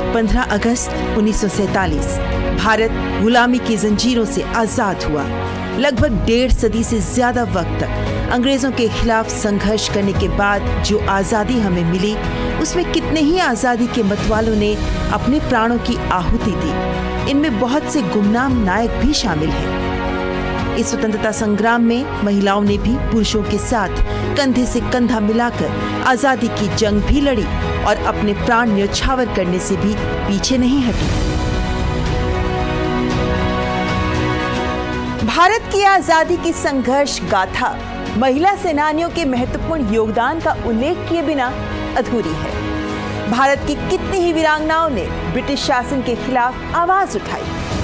15 अगस्त 1947 भारत गुलामी की जंजीरों से आजाद हुआ। लगभग 1.5 सदी से ज्यादा वक्त तक अंग्रेजों के खिलाफ संघर्ष करने के बाद जो आजादी हमें मिली, उसमें कितने ही आजादी के मतवालों ने अपने प्राणों की आहुति दी। इनमें बहुत से गुमनाम नायक भी शामिल हैं। इस स्वतंत्रता संग्राम में महिलाओं ने भी पुरुषों के साथ कंधे से कंधा मिलाकर आजादी की जंग भी लड़ी और अपने प्राण न्यौछावर करने से भी पीछे नहीं हटी। भारत की आजादी की संघर्ष गाथा महिला सेनानियों के महत्वपूर्ण योगदान का उल्लेख किए बिना अधूरी है। भारत की कितनी ही वीरांगनाओं ने ब्रिटिश शासन के खिलाफ आवाज उठाई,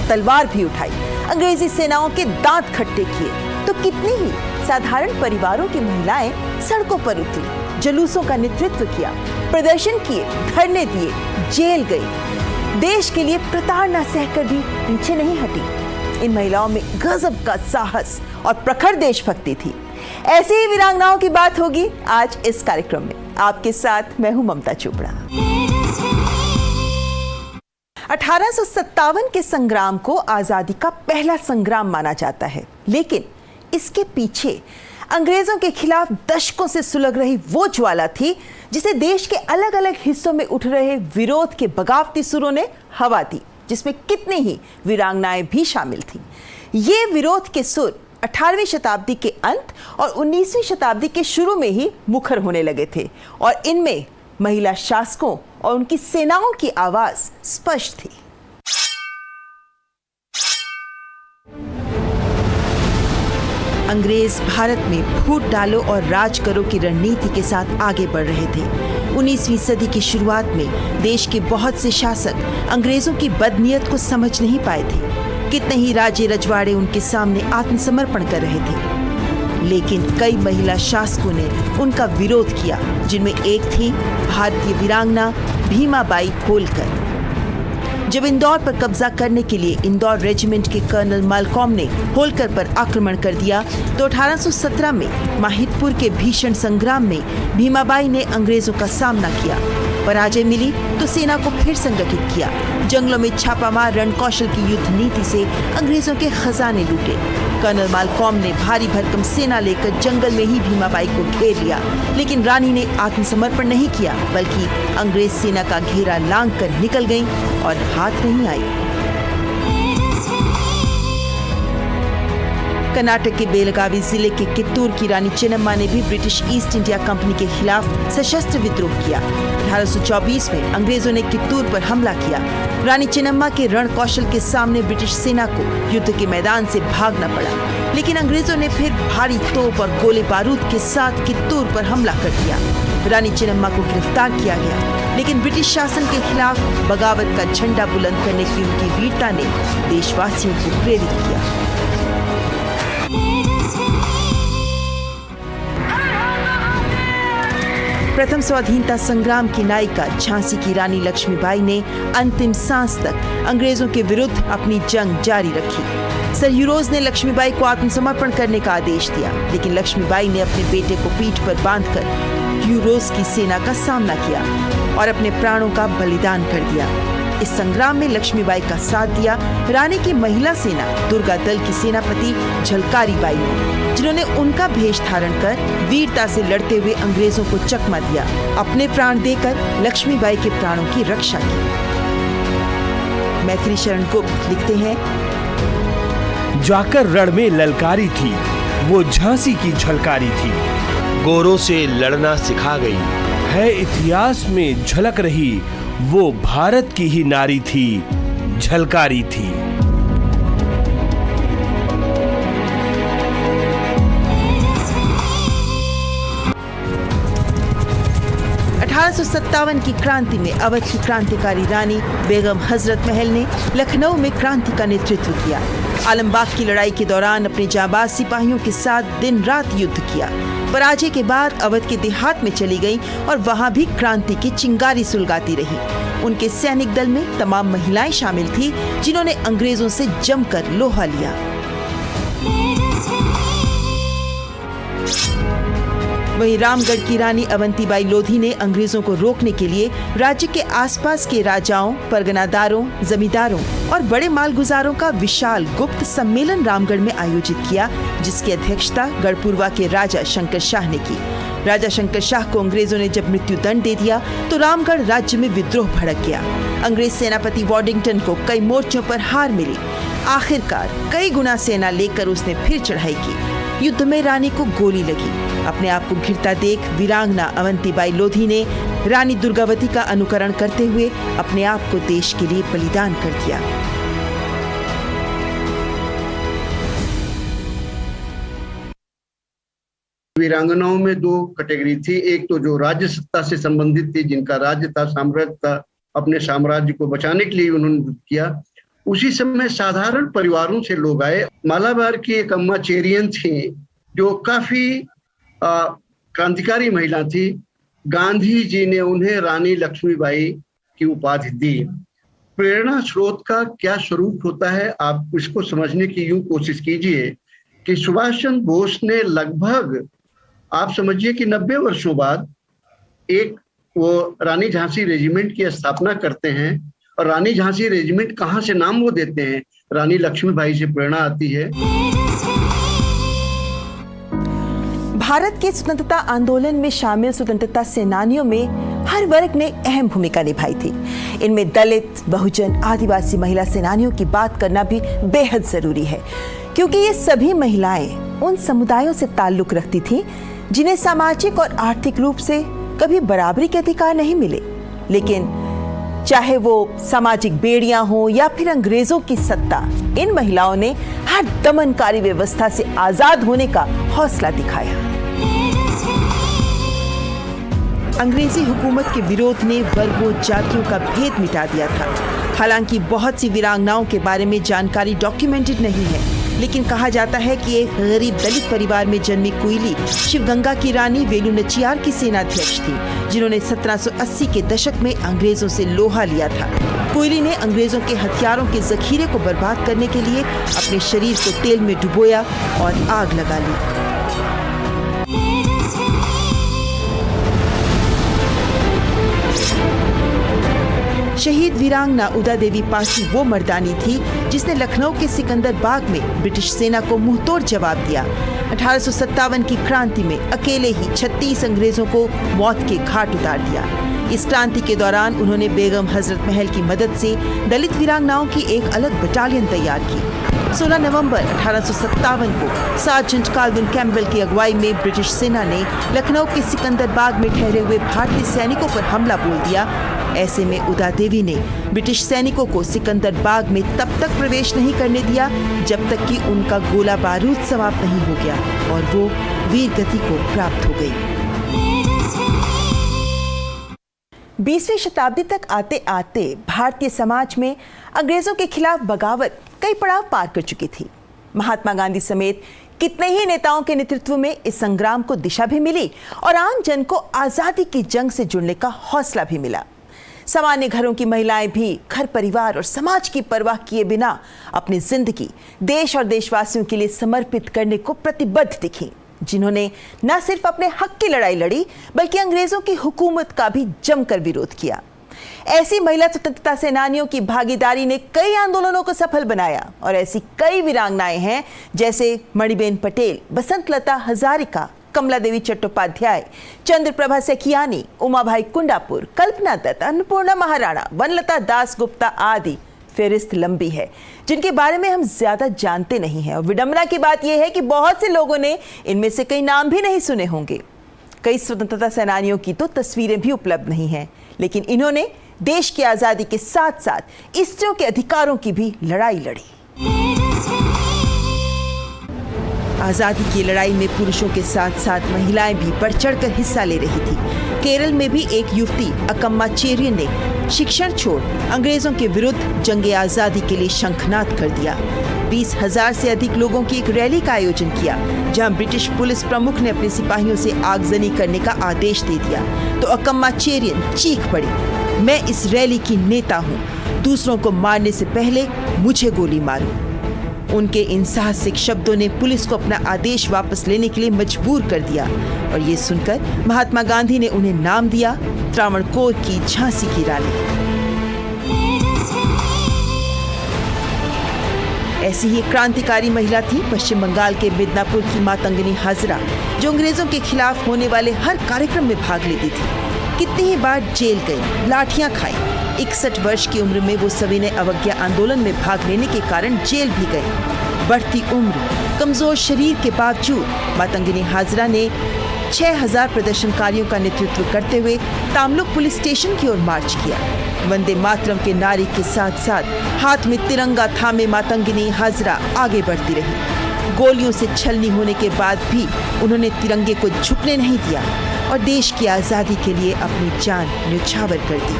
तलवार भी उठाई, अंग्रेजी सेनाओं के दांत खट्टे किए, तो कितनी ही साधारण परिवारों की महिलाएं सड़कों पर उतरी, जुलूसों का नेतृत्व किया, प्रदर्शन किए, धरने दिए, जेल गई, देश के लिए प्रताड़ना सहकर भी पीछे नहीं हटी। इन महिलाओं में गजब का साहस और प्रखर देशभक्ति थी। ऐसी ही वीरांगनाओं की बात होगी आज इस कार्यक्रम में। आपके साथ मैं हूं ममता चोपड़ा। 1857 के संग्राम को आजादी का पहला संग्राम माना जाता है, लेकिन इसके पीछे अंग्रेजों के खिलाफ दशकों से सुलग रही वो ज्वाला थी जिसे देश के अलग अलग हिस्सों में उठ रहे विरोध के बगावती सुरों ने हवा दी, जिसमें कितनी ही वीरांगनाएं भी शामिल थीं। ये विरोध के सुर 18वीं शताब्दी के अंत और 19वीं शताब्दी के शुरू में ही मुखर होने लगे थे और इनमें महिला शासकों और उनकी सेनाओं की आवाज स्पष्ट थी। अंग्रेज भारत में फूट डालो और राज करो की रणनीति के साथ आगे बढ़ रहे थे। 19वीं सदी की शुरुआत में देश के बहुत से शासक अंग्रेजों की बदनीयत को समझ नहीं पाए थे। कितने ही राजे रजवाड़े उनके सामने आत्मसमर्पण कर रहे थे, लेकिन कई महिला शासकों ने उनका विरोध किया, जिनमें एक थी भारतीय वीरांगना भीमाबाई होलकर। जब इंदौर पर कब्जा करने के लिए इंदौर रेजिमेंट के कर्नल मालकॉम ने होलकर पर आक्रमण कर दिया, तो 1817 में माहितपुर के भीषण संग्राम में भीमाबाई ने अंग्रेजों का सामना किया। पराजय मिली तो सेना को फिर संगठित किया। जंगलों में छापामार रणकौशल की युद्ध नीति से अंग्रेजों के खजाने लूटे। कर्नल मालकॉम ने भारी भरकम सेना लेकर जंगल में ही भीमाबाई को घेर लिया, लेकिन रानी ने आत्मसमर्पण नहीं किया, बल्कि अंग्रेज सेना का घेरा लांघ कर निकल गई और हाथ नहीं आई। कर्नाटक के बेलगावी जिले के कित्तूर की रानी चेन्नम्मा ने भी ब्रिटिश ईस्ट इंडिया कंपनी के खिलाफ सशस्त्र विद्रोह किया। 1824 में अंग्रेजों ने कित्तूर पर हमला किया। रानी चेन्नम्मा के रण कौशल के सामने ब्रिटिश सेना को युद्ध के मैदान से भागना पड़ा, लेकिन अंग्रेजों ने फिर भारी तोप और गोले बारूद के साथ कित्तूर पर हमला कर दिया। रानी चेन्नम्मा को गिरफ्तार किया गया, लेकिन ब्रिटिश शासन के खिलाफ बगावत का झंडा बुलंद करने की उनकी वीरता ने देशवासियों को प्रेरित किया। प्रथम स्वाधीनता संग्राम की नायिका झांसी की रानी लक्ष्मीबाई ने अंतिम सांस तक अंग्रेजों के विरुद्ध अपनी जंग जारी रखी। सर ह्यूरोज ने लक्ष्मीबाई को आत्मसमर्पण करने का आदेश दिया, लेकिन लक्ष्मीबाई ने अपने बेटे को पीठ पर बांधकर ह्यूरोज की सेना का सामना किया और अपने प्राणों का बलिदान कर दिया। इस संग्राम में लक्ष्मीबाई का साथ दिया रानी की महिला सेना दुर्गा दल की सेनापति झलकारी बाई ने, जिन्होंने उनका भेष धारण कर वीरता से लड़ते हुए अंग्रेजों को चकमा दिया। अपने प्राण देकर लक्ष्मीबाई के प्राणों की रक्षा की। मैथिली शरण गुप्त लिखते हैं, जाकर रण में ललकारी थी, वो झांसी की झलकारी थी, गोरों से लड़ना सिखा गई, है इतिहास में झलक रही, वो भारत की ही नारी थी, झलकारी थी। 1857 की क्रांति में अवध की क्रांतिकारी रानी बेगम हजरत महल ने लखनऊ में क्रांति का नेतृत्व किया। आलमबाग की लड़ाई के दौरान अपने जाबाज सिपाहियों के साथ दिन रात युद्ध किया। पराजय के बाद अवध के देहात में चली गई और वहां भी क्रांति की चिंगारी सुलगाती रही। उनके सैनिक दल में तमाम महिलाएं शामिल थी, जिन्होंने अंग्रेजों से जमकर लोहा लिया। वहीं रामगढ़ की रानी अवंतीबाई लोधी ने अंग्रेजों को रोकने के लिए राज्य के आसपास के राजाओं, परगनादारों, जमींदारों और बड़े मालगुजारों का विशाल गुप्त सम्मेलन रामगढ़ में आयोजित किया, जिसकी अध्यक्षता गढ़पुरवा के राजा शंकर शाह ने की। राजा शंकर शाह को अंग्रेजों ने जब मृत्यु दंड दे दिया तो रामगढ़ राज्य में विद्रोह भड़क गया। अंग्रेज सेनापति वॉडिंगटन को कई मोर्चों पर हार मिली। आखिरकार कई गुना सेना लेकर उसने फिर चढ़ाई की। युद्ध में रानी को गोली लगी। अपने आप को घिरता देख वीरांगना अवंतीबाई लोधी ने रानी दुर्गावती का अनुकरण करते हुए अपने आप को देश के लिए बलिदान कर दिया। वीरांगनाओं में दो कैटेगरी थी। एक तो जो राज्य सत्ता से संबंधित थी, जिनका राज्य था, साम्राज्य था, अपने साम्राज्य को बचाने के लिए उन्होंने युद्ध किया। उसी समय साधारण परिवारों से लोग आए। मालाबार की एक अम्मा चेरियन थी जो काफी क्रांतिकारी महिला थी। गांधी जी ने उन्हें रानी लक्ष्मीबाई की उपाधि दी। प्रेरणा स्रोत का क्या स्वरूप होता है, आप इसको समझने की यूं कोशिश कीजिए कि सुभाष चंद्र बोस ने लगभग, आप समझिए कि 90 वर्षों बाद एक वो रानी झांसी रेजिमेंट की स्थापना करते हैं। और रानी झांसी रेजिमेंट कहाँ से नाम वो देते हैं, रानी लक्ष्मीबाई से प्रेरणा आती है। भारत के स्वतंत्रता आंदोलन में शामिल स्वतंत्रता सेनानियों में हर वर्ग ने अहम भूमिका निभाई थी। इनमें दलित, बहुजन, आदिवासी महिला सेनानियों की बात करना भी बेहद जरूरी है, क्योंकि ये सभी महिलाएं उन समुदायों से ताल्लुक रखती थीं जिन्हें सामाजिक और आर्थिक रूप से कभी बराबरी के अधिकार नहीं मिले। लेकिन चाहे वो सामाजिक बेड़ियां हो या फिर अंग्रेजों की सत्ता, इन महिलाओं ने हर दमनकारी व्यवस्था से आजाद होने का हौसला दिखाया। अंग्रेजी हुकूमत के विरोध ने वर्गों, जातियों का भेद मिटा दिया था। हालांकि बहुत सी वीरांगनाओं के बारे में जानकारी डॉक्यूमेंटेड नहीं है, लेकिन कहा जाता है कि एक गरीब दलित परिवार में जन्मी कुइली शिवगंगा की रानी वेलू नचियार की सेनाध्यक्ष थी, जिन्होंने 1780 के दशक में अंग्रेजों से लोहा लिया था। कुइली ने अंग्रेजों के हथियारों के जखीरे को बर्बाद करने के लिए अपने शरीर को तेल में डुबोया और आग लगा ली। शहीद वीरांगना उदा देवी पासी वो मर्दानी थी जिसने लखनऊ के सिकंदर बाग में ब्रिटिश सेना को मुंहतोड़ जवाब दिया। 1857 की क्रांति में अकेले ही 36 अंग्रेजों को मौत के घाट उतार दिया। इस क्रांति के दौरान उन्होंने बेगम हजरत महल की मदद से दलित वीरांगनाओं की एक अलग बटालियन तैयार की। 16 नवंबर 1857 को सार्जेंट कार्विन कैम्पबेल की अगुवाई में ब्रिटिश सेना ने लखनऊ के सिकंदर बाग में ठहरे हुए भारतीय सैनिकों पर हमला बोल दिया। ऐसे में उदा देवी ने ब्रिटिश सैनिकों को सिकंदर बाग में तब तक प्रवेश नहीं करने दिया जब तक कि उनका गोला बारूद समाप्त नहीं हो गया और वो वीर गति को प्राप्त हो गई। 20वीं शताब्दी तक आते आते भारतीय समाज में अंग्रेजों के खिलाफ बगावत कई पड़ाव पार कर चुकी थी। महात्मा गांधी समेत कितने ही नेताओं के नेतृत्व में इस संग्राम को दिशा भी मिली और आम जन को आजादी की जंग से जुड़ने का हौसला भी मिला। सामान्य घरों की महिलाएं भी घर परिवार और समाज की परवाह किए बिना अपनी जिंदगी देश और देशवासियों के लिए समर्पित करने को प्रतिबद्ध दिखीं, जिन्होंने न सिर्फ अपने हक की लड़ाई लड़ी बल्कि अंग्रेजों की हुकूमत का भी जमकर विरोध किया। ऐसी महिला स्वतंत्रता सेनानियों की भागीदारी ने कई आंदोलनों को सफल बनाया और ऐसी कई वीरांगनाएं हैं जैसे मणिबेन पटेल, बसंत लता हजारिका, कमला देवी चट्टोपाध्याय, चंद्रप्रभा सेखियानी, उमाभाई कुंडापुर, कल्पना दत्त, अन्नपूर्णा महाराणा, वनलता दास गुप्ता आदि फेरिस्त लंबी है जिनके बारे में हम ज्यादा जानते नहीं हैं। और विडंबना की बात यह है कि बहुत से लोगों ने इनमें से कई नाम भी नहीं सुने होंगे। कई स्वतंत्रता सेनानियों की तो तस्वीरें भी उपलब्ध नहीं हैं, लेकिन इन्होंने देश की आजादी के साथ साथ स्त्रियों के अधिकारों की भी लड़ाई लड़ी। आजादी की लड़ाई में पुरुषों के साथ साथ महिलाएं भी बढ़ चढ़कर हिस्सा ले रही थी। केरल में भी एक युवती अकम्मा चेरियन ने शिक्षण छोड़ अंग्रेजों के विरुद्ध जंगे आजादी के लिए शंखनाद कर दिया। 20,000 से अधिक लोगों की एक रैली का आयोजन किया, जहां ब्रिटिश पुलिस प्रमुख ने अपने सिपाहियों से आगजनी करने का आदेश दे दिया तो अकम्मा चेरियन चीख पड़ी, मैं इस रैली की नेता हूँ, दूसरों को मारने से पहले मुझे गोली मारो। उनके इन साहसिक शब्दों ने पुलिस को अपना आदेश वापस लेने के लिए मजबूर कर दिया और ये सुनकर महात्मा गांधी ने उन्हें नाम दिया त्रावणकोर की झांसी की रानी। ऐसी ही क्रांतिकारी महिला थी पश्चिम बंगाल के मिदनापुर की मातंगिनी हाजरा, जो अंग्रेजों के खिलाफ होने वाले हर कार्यक्रम में भाग लेती थी। कितनी ही बार जेल गई, लाठियां खाई। 61 वर्ष की उम्र में वो सविनय अवज्ञा आंदोलन में भाग लेने के कारण जेल भी गई। बढ़ती उम्र, कमजोर शरीर के बावजूद मातंगिनी हाजरा ने 6000 प्रदर्शनकारियों का नेतृत्व करते हुए तामलुक पुलिस स्टेशन की ओर मार्च किया। वंदे मातरम के नारे के साथ साथ हाथ में तिरंगा थामे मातंगिनी हाजरा आगे बढ़ती रही। गोलियों से छलनी होने के बाद भी उन्होंने तिरंगे को झुकने नहीं दिया और देश की आज़ादी के लिए अपनी जान न्यौछावर कर दी।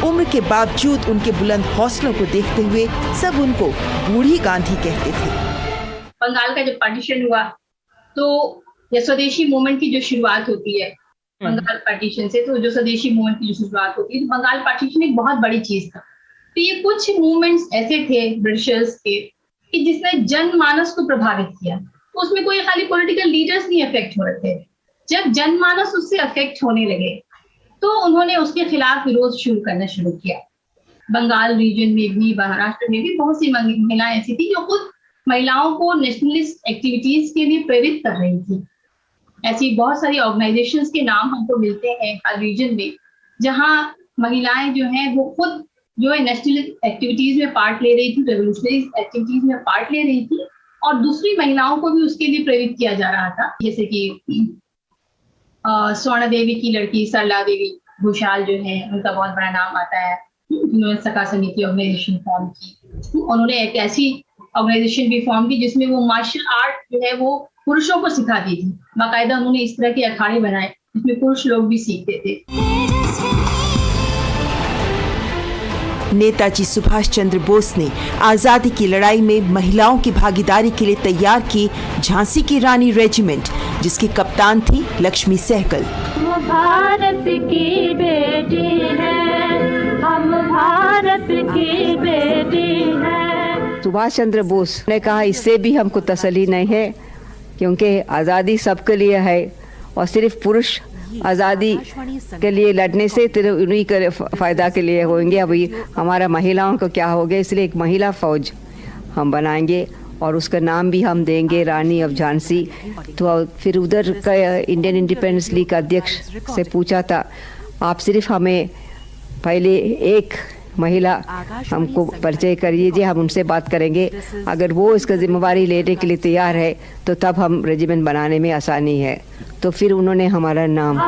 उम्र के बावजूद उनके बुलंद हौसलों को देखते हुए सब उनको बूढ़ी गांधी कहते थे। बंगाल का जब पार्टीशन हुआ तो ये स्वदेशी मूवमेंट की जो शुरुआत होती है बंगाल पार्टीशन से, तो जो स्वदेशी मूवमेंट की जो शुरुआत होती है, तो बंगाल पार्टीशन एक बहुत बड़ी चीज था। तो ये कुछ मूवमेंट्स ऐसे थे ब्रिटिशर्स के कि जिसने जनमानस को प्रभावित किया। तो उसमें कोई खाली पॉलिटिकल लीडर्स नहीं अफेक्ट हो रहे थे। जब जनमानस उससे अफेक्ट होने लगे तो उन्होंने उसके खिलाफ विरोध शुरू किया। बंगाल रीजन में भी, महाराष्ट्र में भी बहुत सी महिलाएं ऐसी थी जो खुद महिलाओं को नेशनलिस्ट एक्टिविटीज के लिए प्रेरित कर रही थी। ऐसी बहुत सारी ऑर्गेनाइजेशंस के नाम हमको मिलते हैं हर रीजन में, जहां महिलाएं जो हैं वो खुद जो है नेशनल एक्टिविटीज में पार्ट ले रही थी, रेवोल्यूशनरी एक्टिविटीज में पार्ट ले रही थी और दूसरी महिलाओं को भी उसके लिए प्रेरित किया जा रहा था। जैसे कि स्वर्ण देवी की लड़की सरला देवी घोषाल जो है, उनका बहुत बड़ा नाम आता है। उन्होंने सखा समिति ऑर्गेनाइजेशन फॉर्म की। उन्होंने एक ऐसी ऑर्गेनाइजेशन भी फॉर्म की जिसमें वो मार्शल आर्ट जो है वो पुरुषों को सिखाती थी। बाकायदा उन्होंने इस तरह के अखाड़े बनाए जिसमें पुरुष लोग भी सीखते थे। नेताजी सुभाष चंद्र बोस ने आजादी की लड़ाई में महिलाओं की भागीदारी के लिए तैयार की झांसी की रानी रेजिमेंट, जिसकी कप्तान थी लक्ष्मी सहगल। भारत की बेटी है, हम भारत की बेटी है। सुभाष चंद्र बोस ने कहा इससे भी हमको तसल्ली नहीं है, क्योंकि आज़ादी सबके लिए है और सिर्फ पुरुष आज़ादी के लिए लड़ने से उन्हीं के फ़ायदा के लिए होंगे। अभी हमारा महिलाओं को क्या हो गया, इसलिए एक महिला फ़ौज हम बनाएंगे और उसका नाम भी हम देंगे रानी ऑफ झांसी। तो फिर उधर का इंडियन इंडिपेंडेंस लीग का अध्यक्ष से पूछा था, आप सिर्फ हमें पहले एक महिला हमको परिचय करिए, हम उनसे बात करेंगे। अगर वो इसका जिम्मेवारी लेने के लिए तैयार है तो तब हम रेजिमेंट बनाने में आसानी है। तो फिर उन्होंने हमारा नाम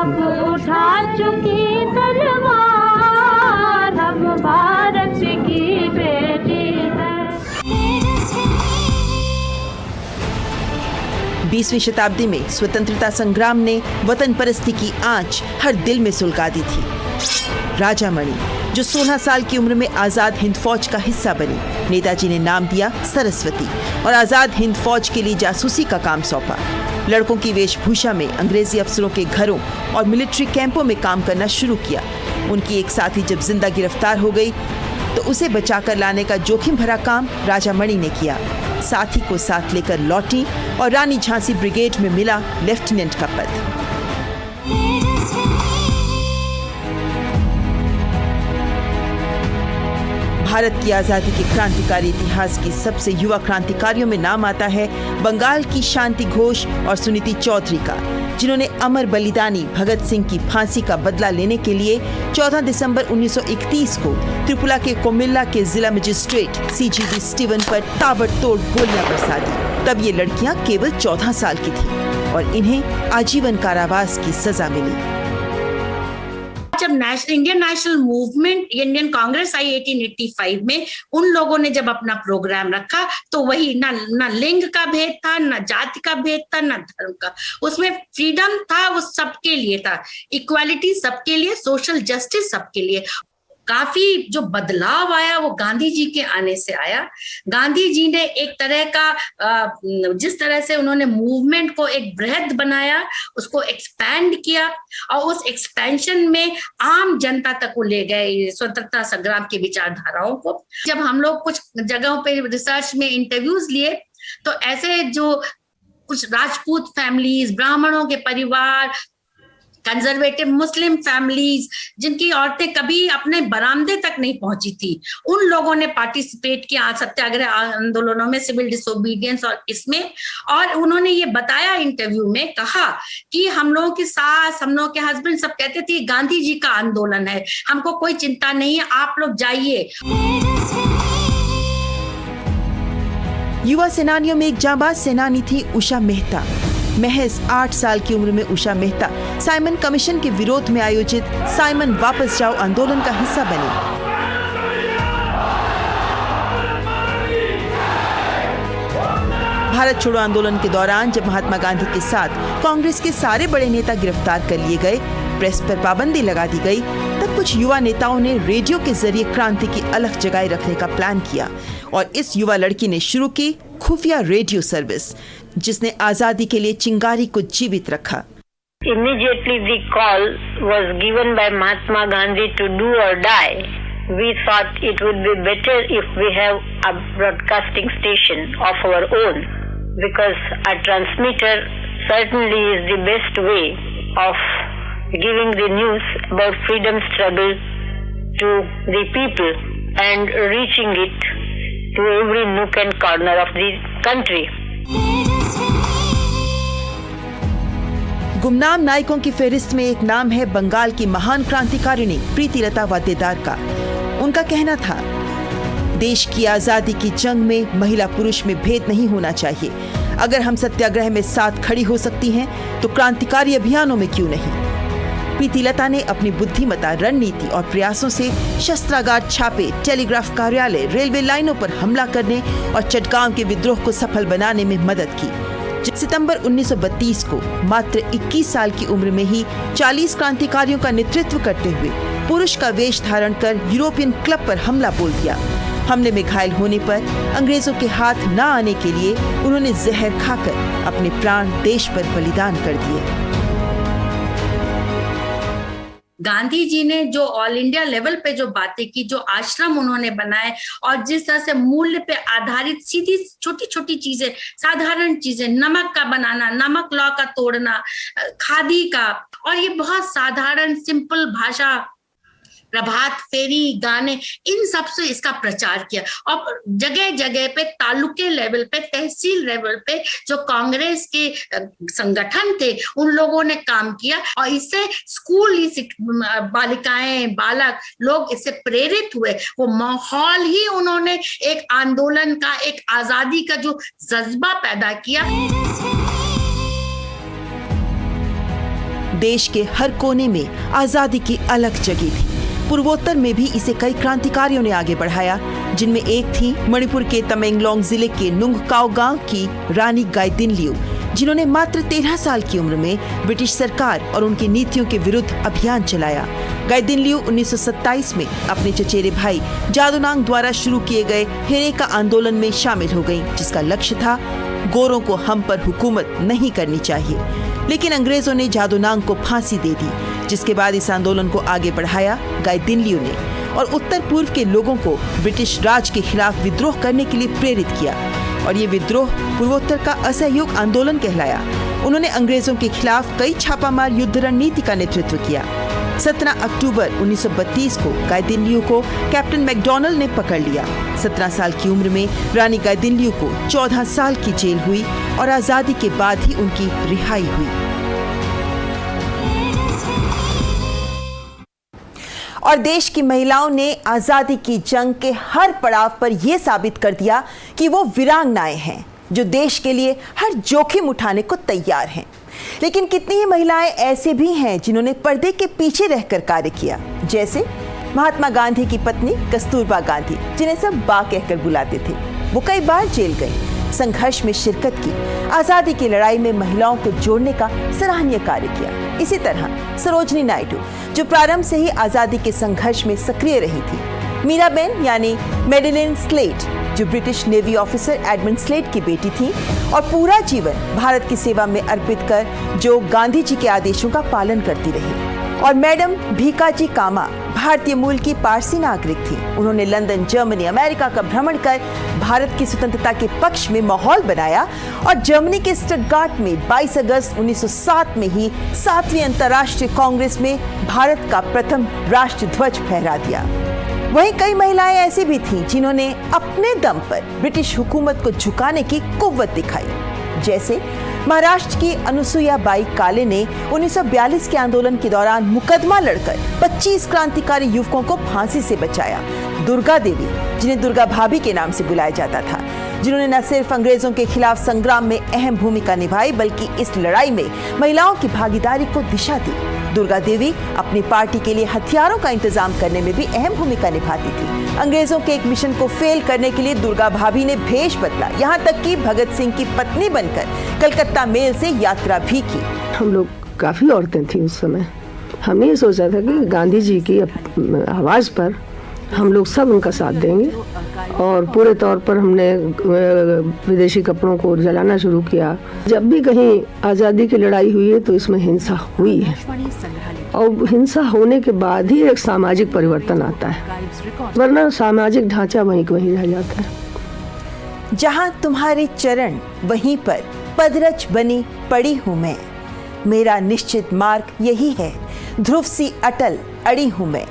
उठा चुकी तलवार, हम भारत की बेटी है। 20वीं शताब्दी में स्वतंत्रता संग्राम ने वतन परस्ती की आंच हर दिल में सुलगा दी थी। राजा मणि, जो 16 साल की उम्र में आजाद हिंद फौज का हिस्सा बनी, नेताजी ने नाम दिया सरस्वती और आजाद हिंद फौज के लिए जासूसी का काम सौंपा। लड़कों की वेशभूषा में अंग्रेजी अफसरों के घरों और मिलिट्री कैंपों में काम करना शुरू किया। उनकी एक साथी जब जिंदा गिरफ्तार हो गई तो उसे बचाकर लाने का जोखिम भरा काम राजा मणि ने किया। साथी को साथ लेकर लौटी और रानी झांसी ब्रिगेड में मिला लेफ्टिनेंट का पद। भारत की आजादी के क्रांतिकारी इतिहास की सबसे युवा क्रांतिकारियों में नाम आता है बंगाल की शांति घोष और सुनीति चौधरी का, जिन्होंने अमर बलिदानी भगत सिंह की फांसी का बदला लेने के लिए 14 दिसंबर 1931 को त्रिपुरा के कोमिल्ला के जिला मजिस्ट्रेट CGV स्टीवन पर ताबड़तोड़ गोलियां बरसा दी। तब ये लड़कियां केवल 14 साल की थीं और इन्हें आजीवन कारावास की सजा मिली। जब Indian national movement, Indian Congress आई 1885 में, उन लोगों ने जब अपना प्रोग्राम रखा तो वही ना लिंग का भेद था, ना जाति का भेद था, ना धर्म का। उसमें फ्रीडम था, वो सबके लिए था, इक्वालिटी सबके लिए, सोशल जस्टिस सबके लिए। काफी जो बदलाव आया वो गांधी जी के आने से आया। गांधी जी ने एक तरह का जिस तरह से उन्होंने मूवमेंट को एक बृहद बनाया, उसको एक्सपैंड किया और उस एक्सपेंशन में आम जनता तक वो ले गए स्वतंत्रता संग्राम की विचारधाराओं को। जब हम लोग कुछ जगहों पे रिसर्च में इंटरव्यूज लिए तो ऐसे जो कुछ राजपूत फैमिलीज, ब्राह्मणों के परिवार, कंजर्वेटिव मुस्लिम फैमिलीज, जिनकी औरतें कभी अपने बरामदे तक नहीं पहुंची थी, उन लोगों ने पार्टिसिपेट किया सत्याग्रह आंदोलनों में, सिविल डिसोबीडियंस और इसमें। और उन्होंने ये बताया इंटरव्यू में, कहा कि हम लोगों की सास, हम लोगों के हस्बैंड सब कहते थे गांधी जी का आंदोलन है, हमको कोई चिंता नहीं है, आप लोग जाइए। युवा सेनानियों में एक जांबाज सेनानी थी उषा मेहता। महज 8 साल की उम्र में उषा मेहता साइमन कमीशन के विरोध में आयोजित साइमन वापस जाओ आंदोलन का हिस्सा बनी। भारत छोड़ो आंदोलन के दौरान जब महात्मा गांधी के साथ कांग्रेस के सारे बड़े नेता गिरफ्तार कर लिए गए, प्रेस पर पाबंदी लगा दी गई, तब कुछ युवा नेताओं ने रेडियो के जरिए क्रांति की अलख जगाए रखने का प्लान किया और इस युवा लड़की ने शुरू की खुफिया रेडियो सर्विस, जिसने आजादी के लिए चिंगारी को जीवित रखा। Immediately the call was given by Mahatma Gandhi to do or die. We thought it would be better if we have a broadcasting station of our own, because a transmitter certainly is the best way of giving the news about freedom struggle to the people and reaching it to every nook and corner of the country. गुमनाम नायकों की फहरिस्त में एक नाम है बंगाल की महान क्रांतिकारिणी प्रीतिलता वाद्देदार का। उनका कहना था, देश की आजादी की जंग में महिला पुरुष में भेद नहीं होना चाहिए। अगर हम सत्याग्रह में साथ खड़ी हो सकती हैं तो क्रांतिकारी अभियानों में क्यों नहीं। प्रीतिलता ने अपनी बुद्धिमता, रणनीति और प्रयासों से शस्त्रागार छापे, टेलीग्राफ कार्यालय, रेलवे लाइनों पर हमला करने और चटगांव के विद्रोह को सफल बनाने में मदद की। सितंबर 1932 को मात्र 21 साल की उम्र में ही 40 क्रांतिकारियों का नेतृत्व करते हुए पुरुष का वेश धारण कर यूरोपियन क्लब पर हमला बोल दिया। हमले में घायल होने पर अंग्रेजों के हाथ न आने के लिए उन्होंने जहर खाकर अपने प्राण देश पर बलिदान कर दिए। गांधी जी ने जो ऑल इंडिया लेवल पे जो बातें की, जो आश्रम उन्होंने बनाए और जिस तरह से मूल्य पे आधारित सीधी छोटी छोटी चीजें, साधारण चीजें, नमक का बनाना, नमक लॉ का तोड़ना, खादी का, और ये बहुत साधारण सिंपल भाषा, प्रभात फेरी, गाने, इन सब से इसका प्रचार किया। और जगह जगह पे, तालुके लेवल पे, तहसील लेवल पे जो कांग्रेस के संगठन थे, उन लोगों ने काम किया और इससे स्कूल बालिकाएं, बालक लोग इससे प्रेरित हुए। वो माहौल ही उन्होंने एक आंदोलन का, एक आजादी का जो जज्बा पैदा किया। देश के हर कोने में आजादी की अलग जगी थी। पूर्वोत्तर में भी इसे कई क्रांतिकारियों ने आगे बढ़ाया, जिनमें एक थी मणिपुर के तमेंगलोंग जिले के नुंगकाओ गांव की रानी गाइदिनलिउ, जिन्होंने मात्र 13 साल की उम्र में ब्रिटिश सरकार और उनकी नीतियों के विरुद्ध अभियान चलाया। गाइदिनलिउ 1927 में अपने चचेरे भाई जादोनांग द्वारा शुरू किए गए हेरेका आंदोलन में शामिल हो गईं, जिसका लक्ष्य था गोरों को हम पर हुकूमत नहीं करनी चाहिए। लेकिन अंग्रेजों ने जादोनांग को फांसी दे दी, जिसके बाद इस आंदोलन को आगे बढ़ाया गाइदिनलिउ ने और उत्तर पूर्व के लोगों को ब्रिटिश राज के खिलाफ विद्रोह करने के लिए प्रेरित किया। और ये विद्रोह पूर्वोत्तर का असहयोग आंदोलन कहलाया। उन्होंने अंग्रेजों के खिलाफ कई छापामार युद्ध रणनीति का नेतृत्व किया। 17 अक्टूबर 1932 को गाइदिनलिउ को कैप्टन मैकडॉनल्ड ने पकड़ लिया। 17 साल की उम्र में रानी गाइदिनलिउ को 14 साल की जेल हुई और आजादी के बाद ही उनकी रिहाई हुई। और देश की महिलाओं ने आजादी की जंग के हर पड़ाव पर यह साबित कर दिया कि वो वीरांगनाएं हैं जो देश के लिए हर जोखिम उठाने को तैयार हैं। लेकिन कितनी ही महिलाएं ऐसे भी हैं जिन्होंने पर्दे के पीछे रहकर कार्य किया, जैसे महात्मा गांधी की पत्नी कस्तूरबा गांधी, जिन्हें सब बा कहकर बुलाते थे। वो कई बार जेल गई, संघर्ष में शिरकत की, आजादी की लड़ाई में महिलाओं को जोड़ने का सराहनीय कार्य किया। इसी तरह सरोजनी नायडू, जो प्रारंभ से ही आजादी के संघर्ष में सक्रिय रही थी। मीराबेन यानी मेडेलिन स्लेट, जो British navy officer Edmund slate की बेटी थी और पूरा जीवन भारत की सेवा में अर्पित कर जो गांधी जी के आदेशों का पालन करती रही। और मैडम भीकाजी कामा भारतीय मूल की पारसी नागरिक थी। उन्होंने लंदन, जर्मनी, अमेरिका का भ्रमण कर भारत की स्वतंत्रता के पक्ष में माहौल बनाया और जर्मनी के स्टटगार्ट में 22 अगस्त 1907 में ही 7वीं अंतर्राष्ट्रीय कांग्रेस में भारत का प्रथम राष्ट्र ध्वज फहरा दिया। वहीं कई महिलाएं ऐसी भी थीं जिन्होंने अपने दम पर ब्रिटिश हुकूमत को झुकाने की कुव्वत दिखाई। जैसे महाराष्ट्र की अनुसुईया बाई काले ने 1942 के आंदोलन के दौरान मुकदमा लड़कर 25 क्रांतिकारी युवकों को फांसी से बचाया। दुर्गा देवी, जिन्हें दुर्गा भाभी के नाम से बुलाया जाता था, जिन्होंने न सिर्फ अंग्रेजों के खिलाफ संग्राम में अहम भूमिका निभाई बल्कि इस लड़ाई में महिलाओं की भागीदारी को दिशा दी। दुर्गा देवी अपनी पार्टी के लिए हथियारों का इंतजाम करने में भी अहम भूमिका निभाती थी। अंग्रेजों के एक मिशन को फेल करने के लिए दुर्गा भाभी ने भेष बदला, यहाँ तक कि भगत सिंह की पत्नी बनकर कलकत्ता मेल से यात्रा भी की। हम लोग काफ़ी औरतें थी उस समय। हमने ये सोचा था कि गांधी जी की आवाज़ पर हम लोग सब उनका साथ देंगे और पूरे तौर पर हमने विदेशी कपड़ों को जलाना शुरू किया। जब भी कहीं आज़ादी की लड़ाई हुई है तो इसमें हिंसा हुई है और हिंसा होने के बाद ही एक सामाजिक परिवर्तन आता है, वरना सामाजिक ढांचा वहीं रह जाता है। जहां तुम्हारे चरण वहीं पर पदरच बनी पड़ी हूं मैं, मेरा निश्चित मार्ग यही है, ध्रुव सी अटल अड़ी हूं मैं।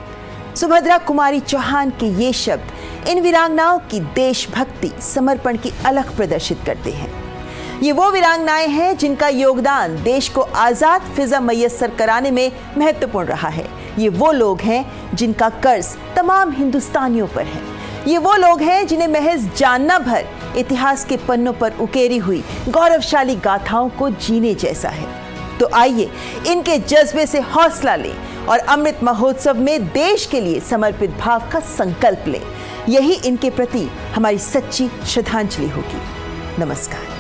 सुभद्रा कुमारी चौहान के ये शब्द इन वीरांगनाओं की देशभक्ति, समर्पण की अलख प्रदर्शित करते हैं। ये वो वीरांगनाएं हैं जिनका योगदान देश को आजाद फिजा मैसर कराने में महत्वपूर्ण रहा है। ये वो लोग हैं जिनका कर्ज तमाम हिंदुस्तानियों पर है। ये वो लोग हैं जिन्हें महज जानना भर इतिहास के पन्नों पर उकेरी हुई गौरवशाली गाथाओं को जीने जैसा है। तो आइए इनके जज्बे से हौसला लें और अमृत महोत्सव में देश के लिए समर्पित भाव का संकल्प लें। यही इनके प्रति हमारी सच्ची श्रद्धांजलि होगी। नमस्कार।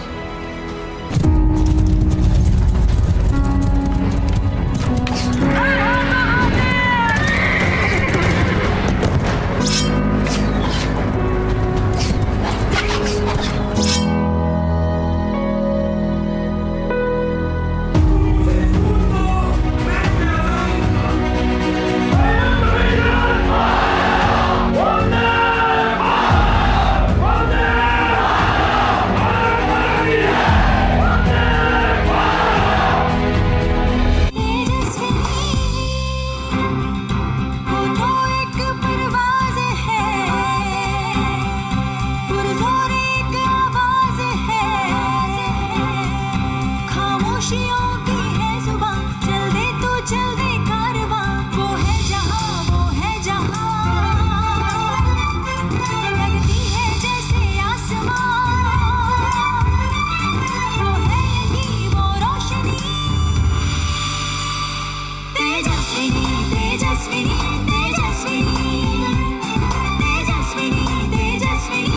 तेजस्विनी